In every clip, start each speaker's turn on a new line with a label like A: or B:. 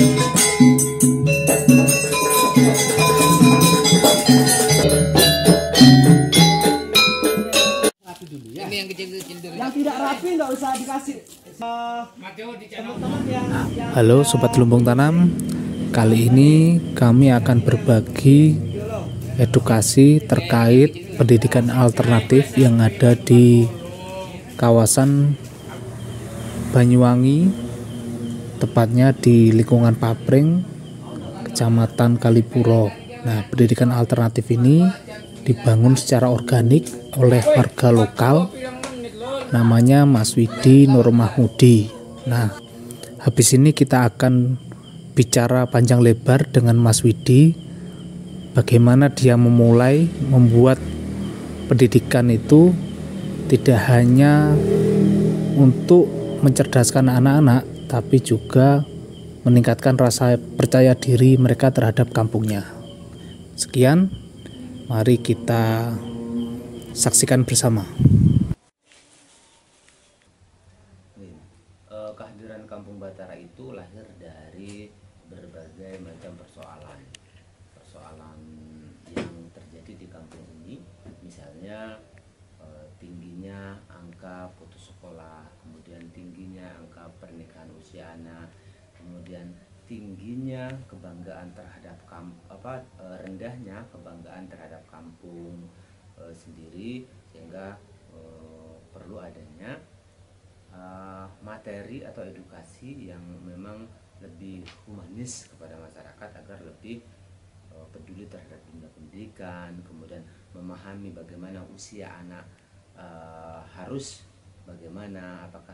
A: Ini yang kecil-kecil dulu.
B: Yang tidak rapi nggak usah dikasih. Teman-teman yang
C: Halo Sobat Lumbung Tanam, kali ini kami akan berbagi edukasi terkait pendidikan alternatif yang ada di kawasan Banyuwangi, tepatnya di lingkungan Papring, Kecamatan Kalipuro. Nah, pendidikan alternatif ini dibangun secara organik oleh warga lokal, namanya Mas Widi Nur Mahmudi. Nah, habis ini kita akan bicara panjang lebar dengan Mas Widi, bagaimana dia memulai membuat pendidikan itu tidak hanya untuk mencerdaskan anak-anak, tapi juga meningkatkan rasa percaya diri mereka terhadap kampungnya. Sekian, mari kita saksikan bersama.
D: Kehadiran Kampung Batara itu lahir dari berbagai macam persoalan yang terjadi di kampung ini, misalnya tingginya angka putus sekolah, kemudian tingginya angka pernikahan usia anak, kemudian tingginya kebanggaan terhadap rendahnya kebanggaan terhadap kampung sendiri, sehingga perlu adanya materi atau edukasi yang memang lebih humanis kepada masyarakat agar lebih peduli terhadap dunia pendidikan, kemudian memahami bagaimana usia anak harus bagaimana, apakah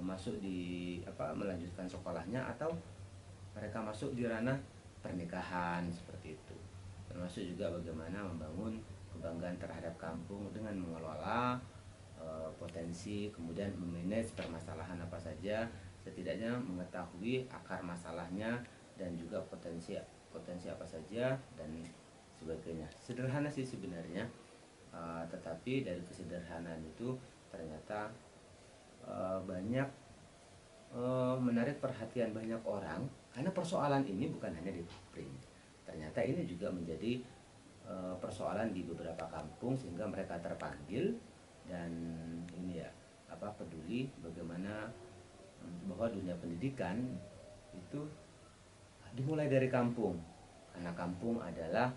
D: masuk di melanjutkan sekolahnya atau mereka masuk di ranah pernikahan seperti itu. Termasuk juga bagaimana membangun kebanggaan terhadap kampung dengan mengelola potensi, kemudian memanage permasalahan apa saja, setidaknya mengetahui akar masalahnya dan juga potensi apa saja dan sebagainya. Sederhana sih sebenarnya, tetapi dari kesederhanaan itu ternyata banyak menarik perhatian banyak orang, karena persoalan ini bukan hanya di Papring. Ternyata ini juga menjadi persoalan di beberapa kampung, sehingga mereka terpanggil dan ini peduli bagaimana bahwa dunia pendidikan itu dimulai dari kampung, karena kampung adalah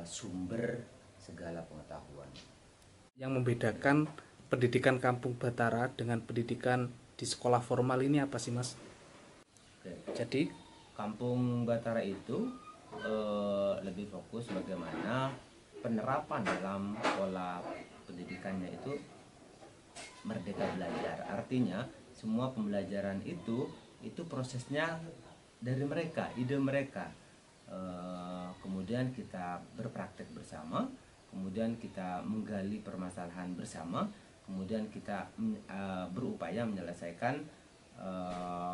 D: sumber segala pengetahuan.
C: Yang membedakan pendidikan Kampung Batara dengan pendidikan di sekolah formal ini apa sih, Mas?
D: Oke.
C: Jadi
D: Kampung Batara itu lebih fokus bagaimana penerapan dalam pola pendidikannya itu merdeka belajar. Artinya semua pembelajaran itu prosesnya dari mereka, ide mereka. Kemudian kita berpraktek bersama, kemudian kita menggali permasalahan bersama, kemudian kita berupaya menyelesaikan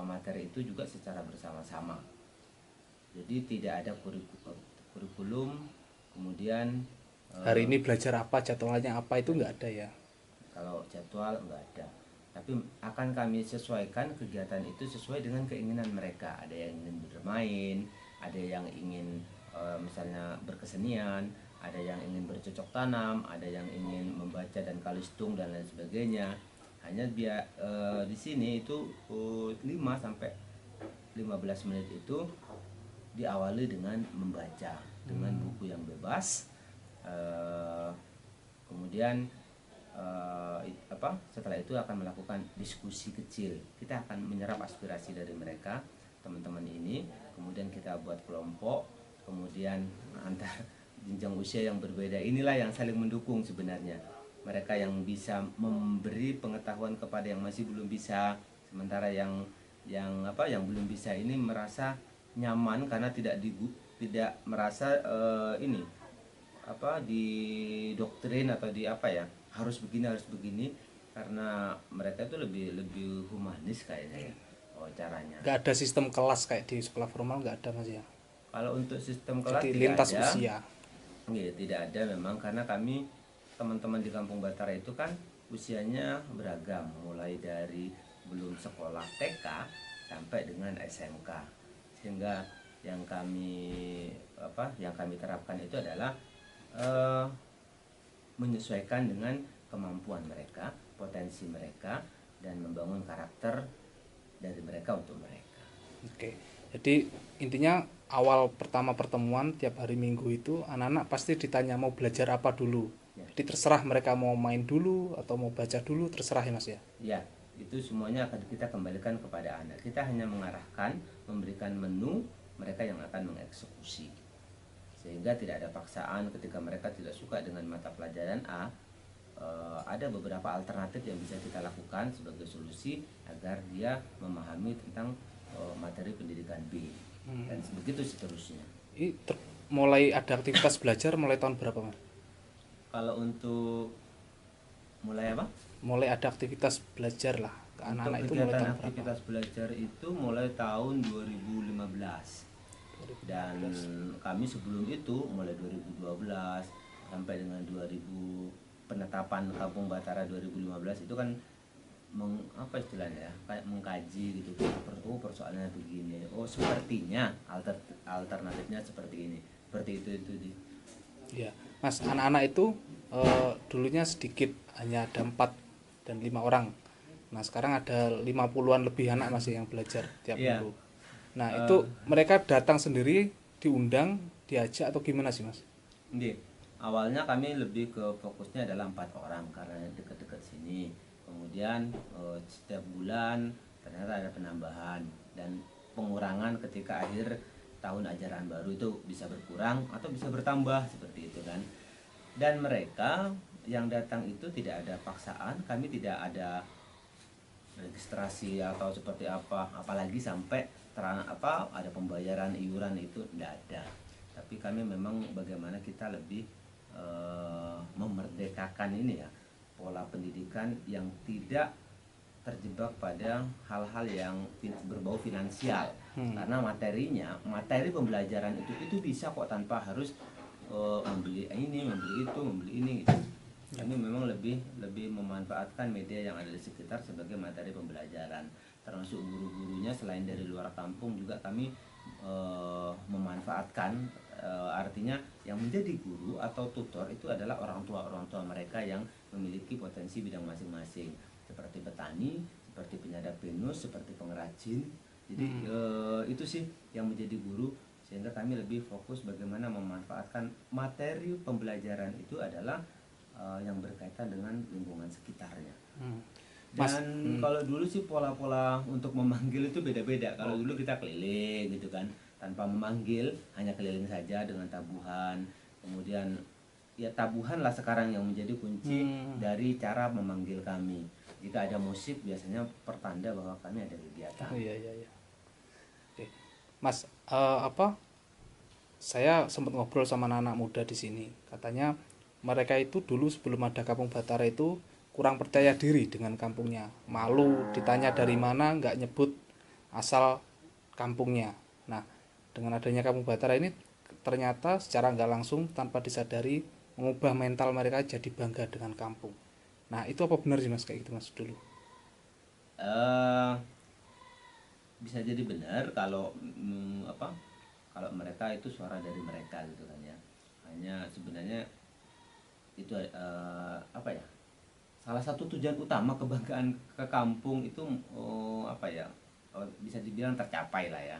D: materi itu juga secara bersama-sama. Jadi tidak ada kurikulum, kemudian
C: hari ini belajar apa, jadwalnya apa, itu nggak ada ya?
D: Kalau jadwal nggak ada, tapi akan kami sesuaikan kegiatan itu sesuai dengan keinginan mereka. Ada yang ingin bermain, ada yang ingin misalnya berkesenian, ada yang ingin bercocok tanam, ada yang ingin membaca dan kalistung dan lain sebagainya. Hanya di sini itu 5 sampai 15 menit itu diawali dengan membaca dengan buku yang bebas. Kemudian setelah itu akan melakukan diskusi kecil. Kita akan menyerap aspirasi dari mereka, teman-teman ini, kemudian kita buat kelompok, kemudian antar jenjang usia yang berbeda inilah yang saling mendukung sebenarnya. Mereka yang bisa memberi pengetahuan kepada yang masih belum bisa, sementara yang belum bisa ini merasa nyaman karena tidak merasa didoktrin atau harus begini, karena mereka itu lebih humanis kayaknya ya caranya.
C: Nggak ada sistem kelas kayak di sekolah formal, nggak ada, Mas ya?
D: Kalau untuk sistem kelas
C: jadi
D: tidak
C: lintas
D: ada.
C: usia.
D: Iya, tidak ada memang, karena kami teman-teman di Kampung Batara itu kan usianya beragam, mulai dari belum sekolah TK sampai dengan SMK. Sehingga yang kami terapkan itu adalah menyesuaikan dengan kemampuan mereka, potensi mereka, dan membangun karakter dari mereka untuk mereka.
C: Oke. Jadi intinya awal pertama pertemuan tiap hari Minggu itu anak-anak pasti ditanya mau belajar apa dulu.
D: Ya.
C: Jadi terserah mereka mau main dulu atau mau baca dulu, terserah ya Mas ya.
D: Ya, itu semuanya akan kita kembalikan kepada anak. Kita hanya mengarahkan, memberikan menu, mereka yang akan mengeksekusi. Sehingga tidak ada paksaan ketika mereka tidak suka dengan mata pelajaran A. Ada beberapa alternatif yang bisa kita lakukan sebagai solusi agar dia memahami tentang materi pendidikan B, dan begitu seterusnya.
C: Ini mulai ada aktivitas belajar mulai tahun berapa Mas?
D: Kalau untuk mulai apa?
C: Mulai ada aktivitas belajar lah ke anak-anak itu mulai
D: Kegiatan
C: tahun berapa?
D: aktivitas belajar itu mulai tahun 2015. Dan kami sebelum itu mulai 2012 sampai dengan 2000 penetapan Kampung Batara 2015 itu kan apa istilahnya ya, kayak mengkaji gitu, persoalannya begini, sepertinya alternatifnya seperti ini, seperti itu.
C: Ya, Mas, anak-anak itu dulunya sedikit, hanya ada 4 dan 5 orang. Nah, sekarang ada 50-an lebih anak masih yang belajar tiap minggu. Nah, itu mereka datang sendiri, diundang, diajak atau gimana sih, Mas?
D: Awalnya kami lebih ke fokusnya adalah 4 orang karena dekat-dekat sini. Kemudian setiap bulan ternyata ada penambahan dan pengurangan ketika akhir tahun ajaran baru itu bisa berkurang atau bisa bertambah seperti itu kan. Dan mereka yang datang itu tidak ada paksaan, kami tidak ada registrasi atau seperti apa, apalagi sampai ada pembayaran iuran, itu tidak ada. Tapi kami memang bagaimana kita lebih memerdekakan ini ya, pola pendidikan yang tidak terjebak pada hal-hal yang berbau finansial. Karena materi pembelajaran itu bisa kok tanpa harus membeli ini, membeli itu, membeli ini gitu. Kami memang lebih memanfaatkan media yang ada di sekitar sebagai materi pembelajaran. Termasuk guru-gurunya selain dari luar kampung juga kami memanfaatkan. Artinya yang menjadi guru atau tutor itu adalah orang tua mereka yang memiliki potensi bidang masing-masing, seperti petani, seperti penyadap pinus, seperti pengrajin. Jadi itu sih yang menjadi guru, sehingga kami lebih fokus bagaimana memanfaatkan materi pembelajaran itu adalah yang berkaitan dengan lingkungan sekitarnya. Dan kalau dulu sih pola-pola untuk memanggil itu beda-beda. Kalau dulu kita keliling gitu kan, tanpa memanggil, hanya keliling saja dengan tabuhan. Kemudian ya tabuhan lah sekarang yang menjadi kunci dari cara memanggil kami. Jika ada musik biasanya pertanda bahwa kami ada kegiatan.
C: Iya. Oke. Mas, saya sempat ngobrol sama anak-anak muda di sini. Katanya mereka itu dulu sebelum ada Kampung Batara itu kurang percaya diri dengan kampungnya. Malu ditanya dari mana, nggak nyebut asal kampungnya. Nah, dengan adanya Kampung Batara ini ternyata secara nggak langsung tanpa disadari mengubah mental mereka jadi bangga dengan kampung. Nah, itu apa benar sih Mas kayak gitu Mas dulu?
D: Bisa jadi benar kalau kalau mereka itu suara dari mereka gitu kan ya. Hanya sebenarnya itu salah satu tujuan utama kebanggaan ke kampung itu bisa dibilang tercapai lah ya.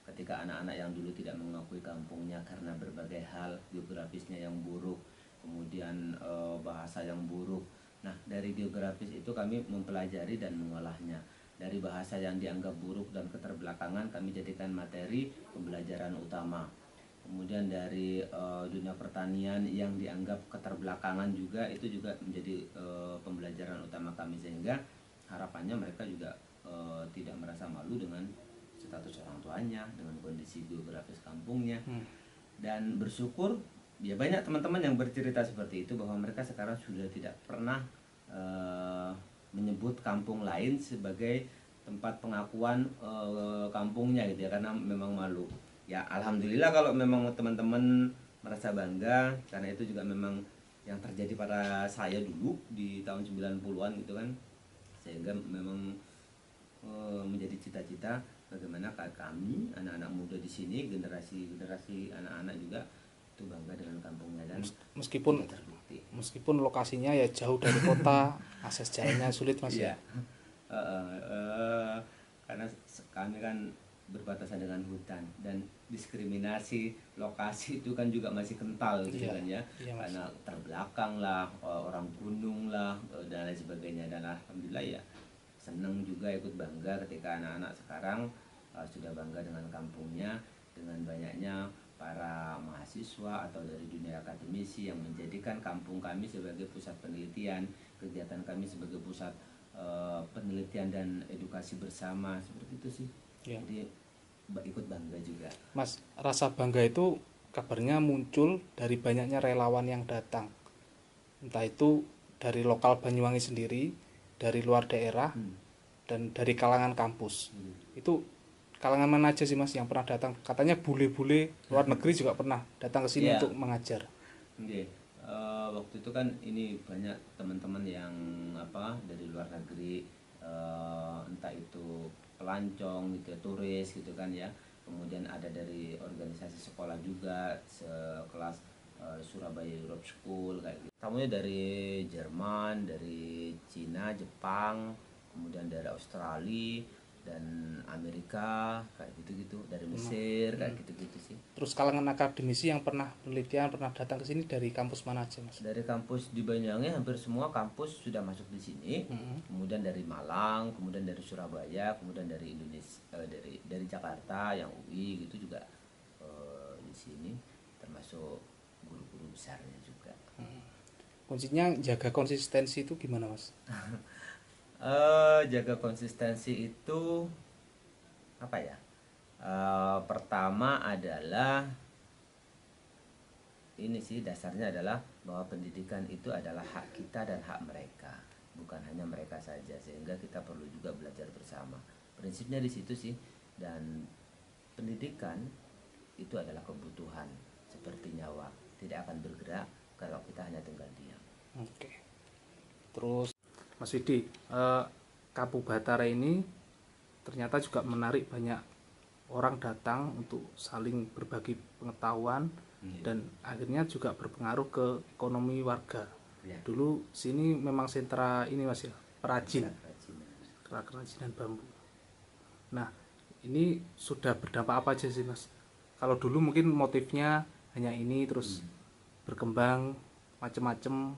D: Ketika anak-anak yang dulu tidak mengakui kampungnya karena berbagai hal, geografisnya yang buruk, kemudian bahasa yang buruk. Nah, dari geografis itu kami mempelajari dan mengolahnya. Dari bahasa yang dianggap buruk dan keterbelakangan kami jadikan materi pembelajaran utama. Kemudian dari dunia pertanian yang dianggap keterbelakangan juga, itu juga menjadi pembelajaran utama kami, sehingga harapannya mereka juga tidak merasa malu dengan status orang tuanya, dengan kondisi geografis kampungnya. Dan bersyukur ya banyak teman-teman yang bercerita seperti itu, bahwa mereka sekarang sudah tidak pernah menyebut kampung lain sebagai tempat pengakuan kampungnya gitu ya, karena memang malu. Ya alhamdulillah kalau memang teman-teman merasa bangga, karena itu juga memang yang terjadi pada saya dulu di tahun 90-an gitu kan, sehingga memang menjadi cita-cita bagaimana kami anak-anak muda di sini, generasi anak-anak juga itu bangga dengan kampungnya dan
C: Meskipun
D: sudah terbukti.
C: meskipun lokasinya ya jauh dari kota, akses jalannya sulit Mas
D: Iya.
C: ya.
D: Karena kami kan berbatasan dengan hutan dan diskriminasi lokasi itu kan juga masih kental gitu
C: Iya,
D: kan ya.
C: iya, Mas.
D: Karena terbelakang lah, orang gunung lah, dan lain sebagainya. Dan alhamdulillah ya senang juga ikut bangga ketika anak-anak sekarang sudah bangga dengan kampungnya, dengan banyaknya para mahasiswa atau dari dunia akademisi yang menjadikan kampung kami sebagai pusat penelitian, kegiatan kami sebagai pusat penelitian dan edukasi bersama, seperti itu sih.
C: Iya.
D: Jadi ikut bangga juga.
C: Mas, rasa bangga itu kabarnya muncul dari banyaknya relawan yang datang. Entah itu dari lokal Banyuwangi sendiri, dari luar daerah, dan dari kalangan kampus. Itu kalangan mana aja sih Mas yang pernah datang? Katanya bule-bule luar negeri juga pernah datang ke sini
D: Iya.
C: untuk mengajar.
D: Oke. Waktu itu kan ini banyak teman-teman yang dari luar negeri, entah itu pelancong gitu ya, turis gitu kan ya. Kemudian ada dari organisasi sekolah juga sekelas Surabaya Europe School kayak gitu. Tamunya dari Jerman, dari Cina, Jepang, kemudian dari Australia dan Amerika kayak gitu-gitu, dari Mesir kayak gitu-gitu sih.
C: Terus kalangan akademisi yang pernah penelitian, pernah datang ke sini dari kampus mana aja Mas?
D: Dari kampus di Banyuwangi hampir semua kampus sudah masuk di sini. Kemudian dari Malang, kemudian dari Surabaya, kemudian dari Indonesia, dari Jakarta yang UI gitu juga di sini, termasuk guru-guru besarnya juga.
C: Kuncinya jaga konsistensi itu gimana Mas?
D: Jaga konsistensi itu apa ya? Pertama adalah ini sih, dasarnya adalah bahwa pendidikan itu adalah hak kita dan hak mereka, bukan hanya mereka saja, sehingga kita perlu juga belajar bersama. Prinsipnya di situ sih. Dan pendidikan itu adalah kebutuhan seperti nyawa, tidak akan bergerak kalau kita hanya tinggal diam.
C: Oke. Terus Mas Widi, Kampung Batara ini ternyata juga menarik banyak orang datang untuk saling berbagi pengetahuan dan akhirnya juga berpengaruh ke ekonomi warga.
D: Ya.
C: Dulu sini memang sentra ini Mas ya, perajin,
D: Kerajinan.
C: kerajinan bambu. Nah, ini sudah berdampak apa aja sih Mas? Kalau dulu mungkin motifnya hanya ini terus berkembang macem-macem.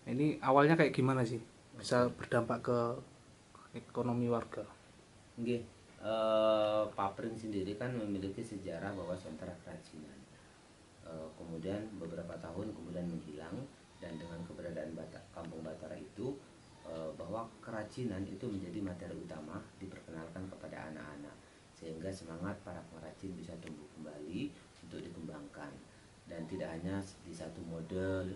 C: Ini awalnya kayak gimana sih bisa berdampak ke ekonomi warga?
D: Oke. Papring sendiri kan memiliki sejarah bahwa sentra kerajinan. Kemudian beberapa tahun kemudian menghilang, dan dengan keberadaan Kampung Batara itu bahwa kerajinan itu menjadi materi utama diperkenalkan kepada anak-anak, sehingga semangat para pengrajin bisa tumbuh kembali untuk dikembangkan. Dan tidak hanya di satu model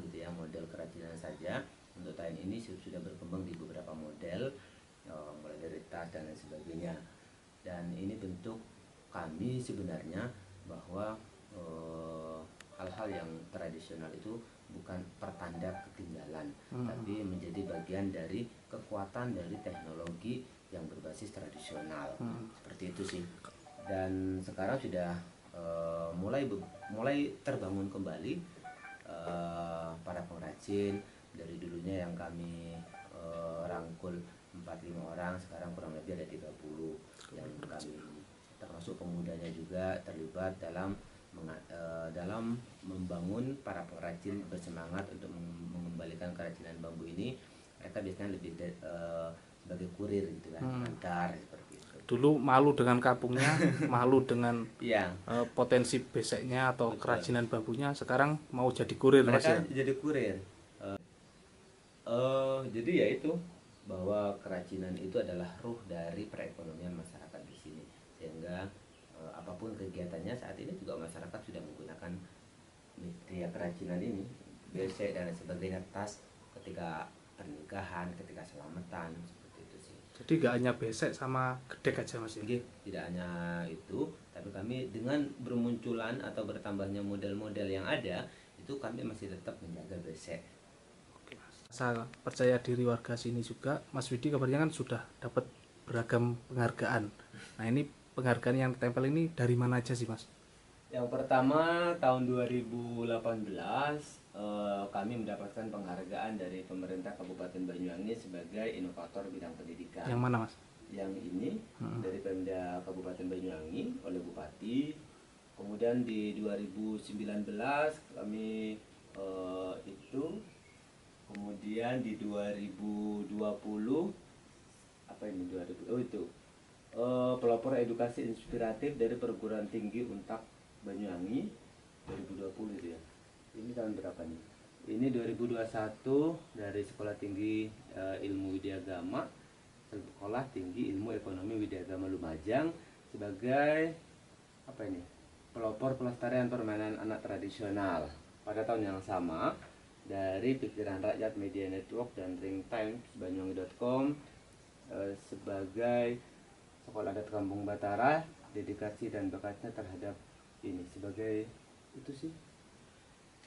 D: gitu ya, model kerajinan saja. Untuk tahun ini sudah berkembang di beberapa model, mulai dari tas dan lain sebagainya. Dan ini bentuk kami sebenarnya bahwa hal-hal yang tradisional itu bukan pertanda ketinggalan, tapi menjadi bagian dari kekuatan dari teknologi yang berbasis tradisional. Seperti itu sih. Dan sekarang sudah mulai terbangun kembali para pengrajin. Dari dulunya yang kami rangkul 4-5 orang, sekarang kurang lebih ada 30 yang kami, termasuk pemudanya juga terlibat dalam membangun para pengrajin bersemangat untuk mengembalikan kerajinan bambu ini. Mereka biasanya lebih sebagai kurir gitu kan, antar seperti itu.
C: Dulu malu dengan kampungnya, malu dengan
D: Iya.
C: potensi beseknya atau kerajinan bambunya, sekarang mau jadi kurir Mas ya?
D: Mereka jadi kurir. Jadi ya itu, bahwa kerajinan itu adalah ruh dari perekonomian masyarakat di sini, sehingga apapun kegiatannya saat ini juga masyarakat sudah menggunakan media kerajinan ini, besek dan sebagainya, tas ketika pernikahan, ketika selamatan, seperti itu sih.
C: Jadi gak hanya besek sama gedek aja Mas ya?
D: Oke, tidak hanya itu, tapi kami dengan bermunculan atau bertambahnya model-model yang ada, itu kami masih tetap menjaga besek.
C: Rasa percaya diri warga sini juga, Mas Widi kabarnya kan sudah dapat beragam penghargaan. Nah ini penghargaan yang tempel ini dari mana aja sih Mas?
D: Yang pertama tahun 2018 kami mendapatkan penghargaan dari pemerintah Kabupaten Banyuwangi sebagai inovator bidang pendidikan.
C: Yang mana Mas?
D: Yang ini dari Pemda Kabupaten Banyuwangi oleh Bupati. Kemudian di 2019 kami itu, kemudian di 2020 apa ini 2000 oh itu pelopor edukasi inspiratif dari perguruan tinggi Untak Banyuwangi 2020 itu ya. Ini tahun berapa nih? Ini 2021 dari Sekolah Tinggi Ilmu Widyagama, Sekolah Tinggi Ilmu Ekonomi Widyagama Lumajang sebagai apa ini? Pelopor pelestarian permainan anak tradisional. Pada tahun yang sama dari Pikiran Rakyat Media Network dan Ring Times Banyuwangi.com sebagai Sekolah Adat Kampung Batara, dedikasi dan bakatnya terhadap ini sebagai itu sih.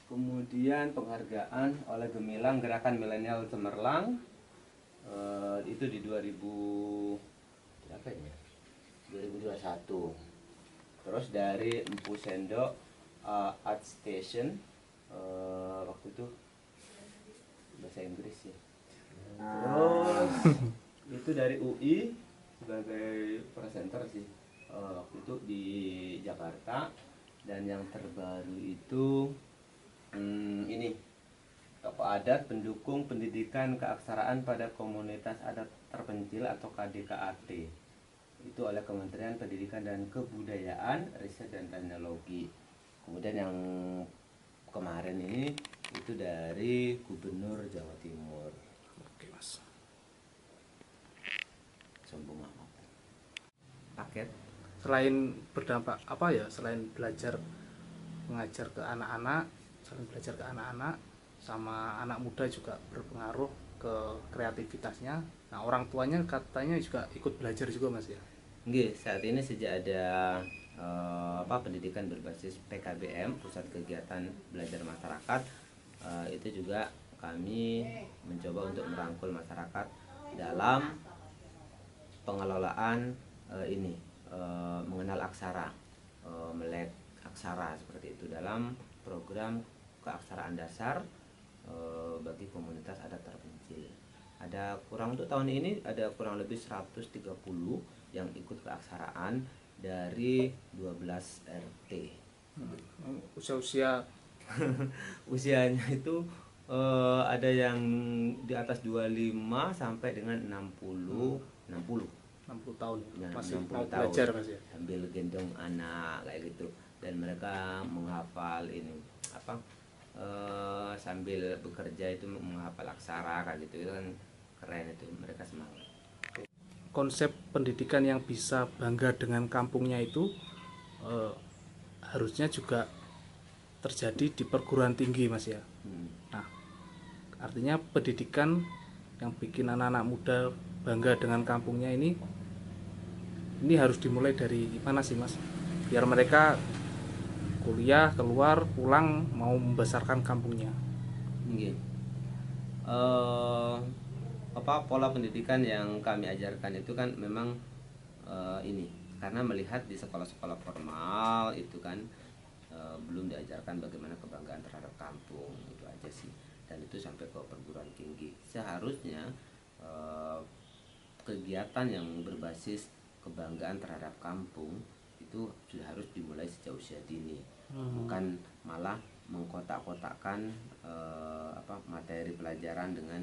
D: Kemudian penghargaan oleh Gemilang Gerakan Milenial Cemerlang itu di 2000 apa ini? 2021. Terus dari Empu Sendok Art Station waktu itu bahasa Inggris ya. Terus itu dari UI sebagai presenter sih waktu itu di Jakarta. Dan yang terbaru itu ini tokoh adat pendukung pendidikan keaksaraan pada komunitas adat terpencil atau KDKAT itu oleh Kementerian Pendidikan dan Kebudayaan, Riset dan Teknologi. Kemudian yang kemarin ini itu dari Gubernur Jawa Timur.
C: Oke Mas.
D: Sombong amat. Paket.
C: Selain berdampak apa ya, selain belajar mengajar ke anak-anak, sama anak muda juga berpengaruh ke kreativitasnya. Nah orang tuanya katanya juga ikut belajar juga Mas ya.
D: Nggih, saat ini sejak ada pendidikan berbasis PKBM, Pusat Kegiatan Belajar Masyarakat, itu juga kami mencoba untuk merangkul masyarakat dalam pengelolaan mengenal aksara, melek aksara seperti itu dalam program keaksaraan dasar bagi komunitas adat terpencil. Ada untuk tahun ini ada kurang lebih 130 yang ikut keaksaraan dari 12 RT.
C: Usia-usia
D: Usianya itu ada yang di atas 25 sampai dengan 60
C: tahun
D: ya,
C: masih
D: 60
C: mau
D: tahun
C: belajar Mas ya.
D: sambil gendong anak kayak gitu, dan mereka menghafal ini sambil bekerja itu menghafal aksara kayak gitu, itu kan keren, itu mereka semangat.
C: Konsep pendidikan yang bisa bangga dengan kampungnya itu harusnya juga terjadi di perguruan tinggi Mas ya. Nah artinya pendidikan yang bikin anak-anak muda bangga dengan kampungnya ini harus dimulai dari mana sih Mas, biar mereka kuliah keluar pulang mau membesarkan kampungnya.
D: Pola pendidikan yang kami ajarkan itu kan memang ini karena melihat di sekolah-sekolah formal itu kan belum diajarkan bagaimana kebanggaan terhadap kampung, itu aja sih, dan itu sampai ke perguruan tinggi. Seharusnya kegiatan yang berbasis kebanggaan terhadap kampung itu sudah harus dimulai sejak usia dini, bukan malah mengkotak-kotakkan materi pelajaran dengan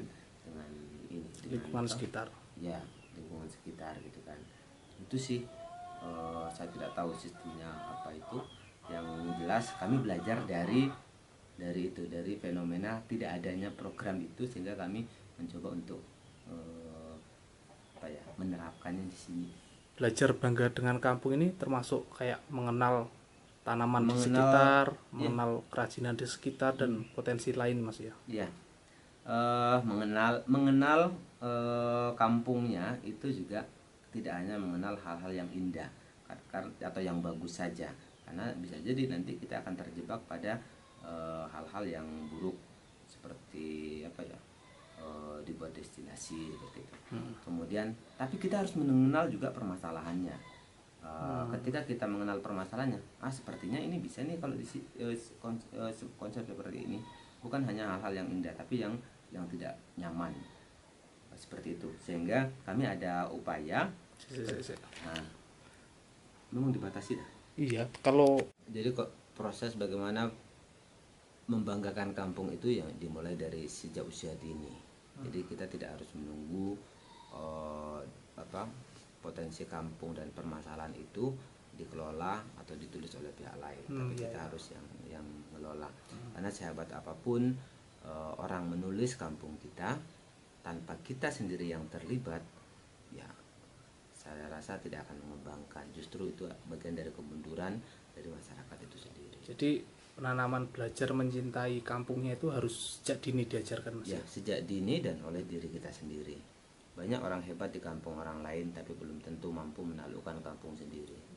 D: ini
C: Lingkungan sekitar.
D: Ya, lingkungan sekitar gitu kan. Itu sih saya tidak tahu sistemnya apa itu. Yang jelas kami belajar dari fenomena tidak adanya program itu, sehingga kami mencoba untuk menerapkannya di sini.
C: Belajar bangga dengan kampung ini termasuk kayak mengenal tanaman di sekitar, mengenal kerajinan di sekitar dan potensi lain Mas ya.
D: Iya. Mengenal kampungnya itu juga tidak hanya mengenal hal-hal yang indah atau yang bagus saja, karena bisa jadi nanti kita akan terjebak pada hal-hal yang buruk seperti dibuat destinasi seperti itu. Kemudian tapi kita harus mengenal juga permasalahannya. Ketika kita mengenal permasalahannya, sepertinya ini bisa nih kalau konsep seperti ini, bukan hanya hal-hal yang indah tapi yang tidak nyaman seperti itu, sehingga kami ada upaya. Nah, memang dibatasi dah.
C: Iya, kalau
D: Jadi kok proses bagaimana membanggakan kampung itu yang dimulai dari sejak usia dini. Jadi kita tidak harus menunggu potensi kampung dan permasalahan itu dikelola atau ditulis oleh pihak lain, tapi kita harus yang mengelola. Karena sahabat apapun orang menulis kampung kita tanpa kita sendiri yang terlibat, ya saya rasa tidak akan mengembangkan. Justru itu bagian dari kemunduran dari masyarakat itu sendiri.
C: jadi penanaman belajar mencintai kampungnya itu harus sejak dini diajarkan, Mas.
D: Ya, sejak dini dan oleh diri kita sendiri. Banyak orang hebat di kampung orang lain tapi belum tentu mampu menaklukkan kampung sendiri.